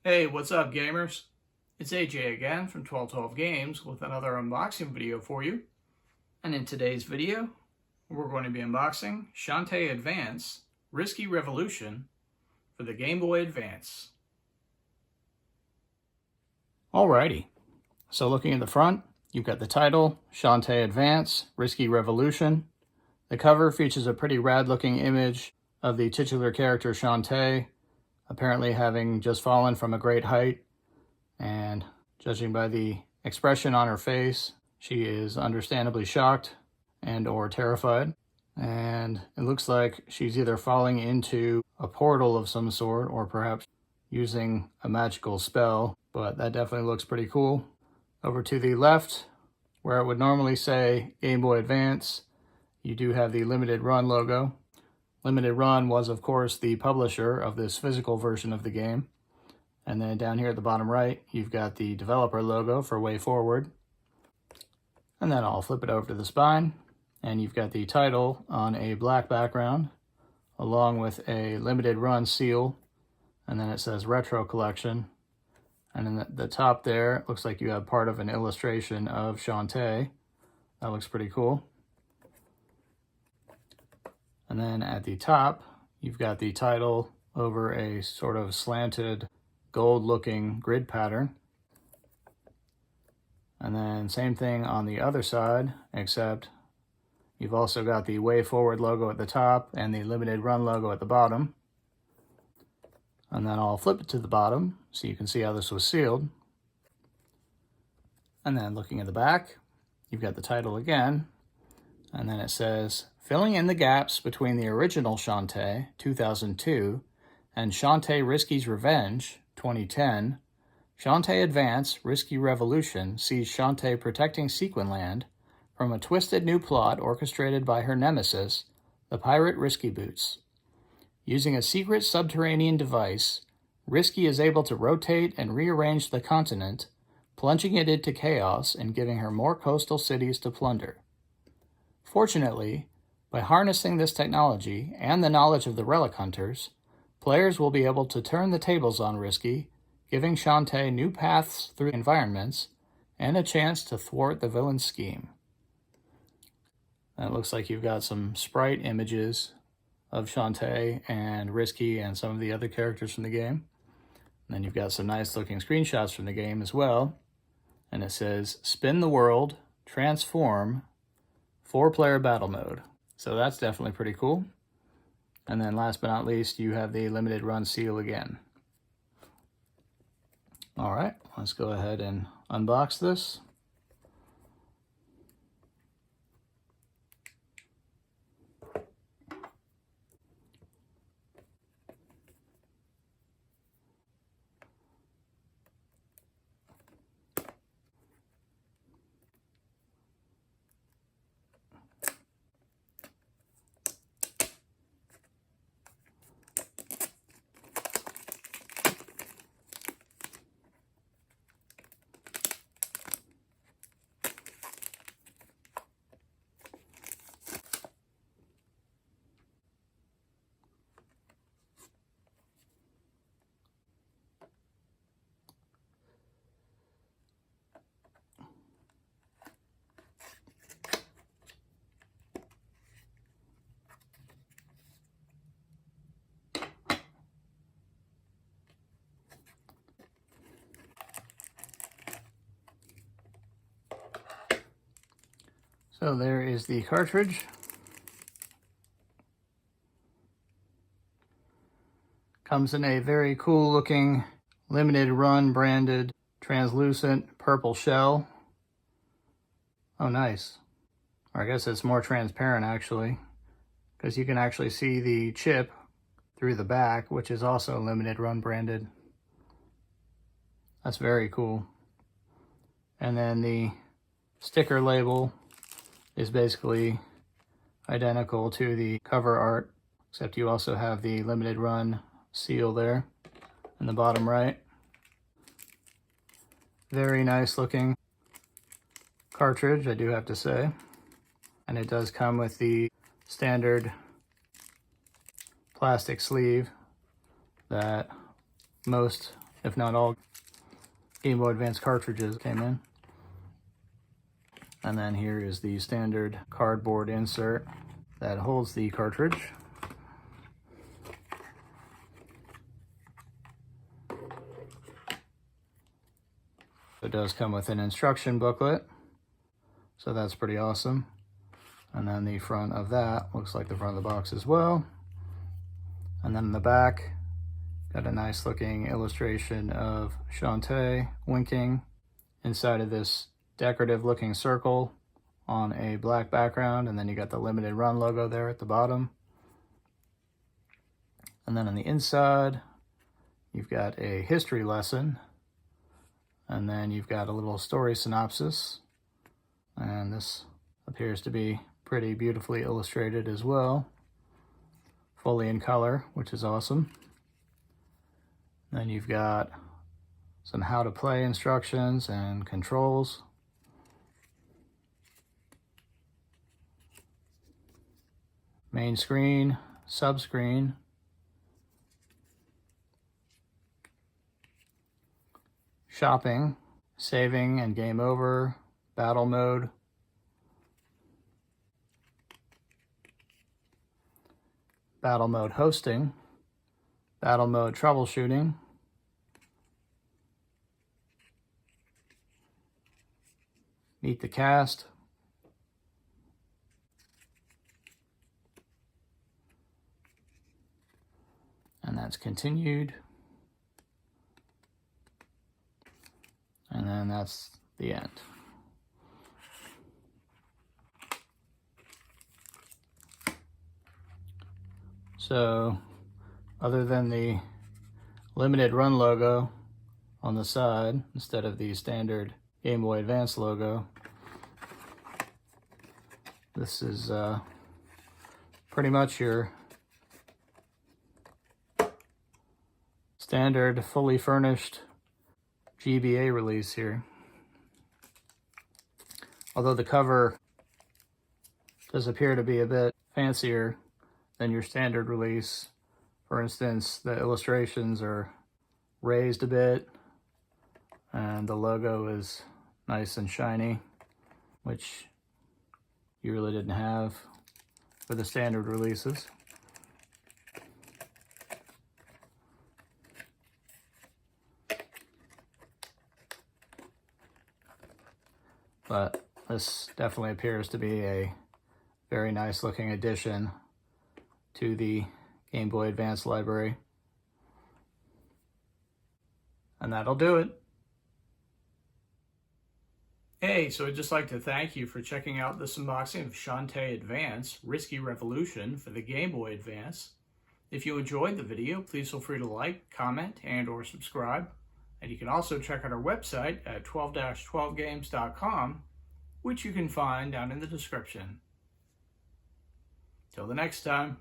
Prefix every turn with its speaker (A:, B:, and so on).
A: Hey, what's up, gamers? It's AJ again from 1212 Games with another unboxing video for you. And in today's video, we're going to be unboxing Shantae Advance Risky Revolution for the Game Boy Advance. Alrighty, so looking at the front, you've got the title, Shantae Advance Risky Revolution. The cover features a pretty rad looking image of the titular character Shantae, apparently having just fallen from a great height, and judging by the expression on her face, she is understandably shocked and or terrified. And it looks like she's either falling into a portal of some sort or perhaps using a magical spell, but that definitely looks pretty cool. Over to the left, where it would normally say Game Boy Advance, you do have the Limited Run logo. Limited Run was, of course, the publisher of this physical version of the game. And then down here at the bottom right, you've got the developer logo for Way Forward. And then I'll flip it over to the spine, and you've got the title on a black background, along with a Limited Run seal, and then it says Retro Collection. And in the top there, it looks like you have part of an illustration of Shantae. That looks pretty cool. And then at the top, you've got the title over a sort of slanted gold-looking grid pattern. And then same thing on the other side, except you've also got the Way Forward logo at the top and the Limited Run logo at the bottom. And then I'll flip it to the bottom so you can see how this was sealed. And then looking at the back, you've got the title again, and then it says, filling in the gaps between the original Shantae, 2002, and Shantae Risky's Revenge, 2010, Shantae Advance Risky Revolution sees Shantae protecting Sequinland from a twisted new plot orchestrated by her nemesis, the pirate Risky Boots. Using a secret subterranean device, Risky is able to rotate and rearrange the continent, plunging it into chaos and giving her more coastal cities to plunder. Fortunately, by harnessing this technology and the knowledge of the relic hunters, players will be able to turn the tables on Risky, giving Shantae new paths through environments and a chance to thwart the villain's scheme. And it looks like you've got some sprite images of Shantae and Risky and some of the other characters from the game. And then you've got some nice looking screenshots from the game as well. And it says, spin the world, transform, 4-player battle mode. So that's definitely pretty cool. And then last but not least, you have the Limited Run seal again. All right, let's go ahead and unbox this. So there is the cartridge. Comes in a very cool looking Limited Run branded translucent purple shell. Oh, nice. Or I guess it's more transparent actually, because you can actually see the chip through the back, which is also Limited Run branded. That's very cool. And then the sticker label is basically identical to the cover art, except you also have the Limited Run seal there in the bottom right. Very nice looking cartridge, I do have to say. And it does come with the standard plastic sleeve that most if not all, Game Boy Advance cartridges came in. And then here is the standard cardboard insert that holds the cartridge. It does come with an instruction booklet, so that's pretty awesome. And then the front of that looks like the front of the box as well. And then in the back, got a nice looking illustration of Shantae winking inside of this decorative looking circle on a black background. And then you got the limited run logo there at the bottom. And then on the inside, you've got a history lesson. And then you've got a little story synopsis. And this appears to be pretty beautifully illustrated as well. Fully in color, which is awesome. Then you've got some how to play instructions and controls. Main screen, sub-screen. Shopping, saving and game over, battle mode. Battle mode hosting, battle mode troubleshooting, meet the cast, and that's continued, and then that's the end. So, other than the limited run logo on the side, instead of the standard Game Boy Advance logo, this is pretty much your standard fully furnished GBA release here. Although the cover does appear to be a bit fancier than your standard release. For instance, the illustrations are raised a bit and the logo is nice and shiny, which you really didn't have for the standard releases. But this definitely appears to be a very nice looking addition to the Game Boy Advance library. And that'll do it. Hey, so I'd just like to thank you for checking out this unboxing of Shantae Advance Risky Revolution for the Game Boy Advance. If you enjoyed the video, please feel free to like, comment, and or subscribe. And you can also check out our website at 12-12games.com, which you can find down in the description. Till the next time.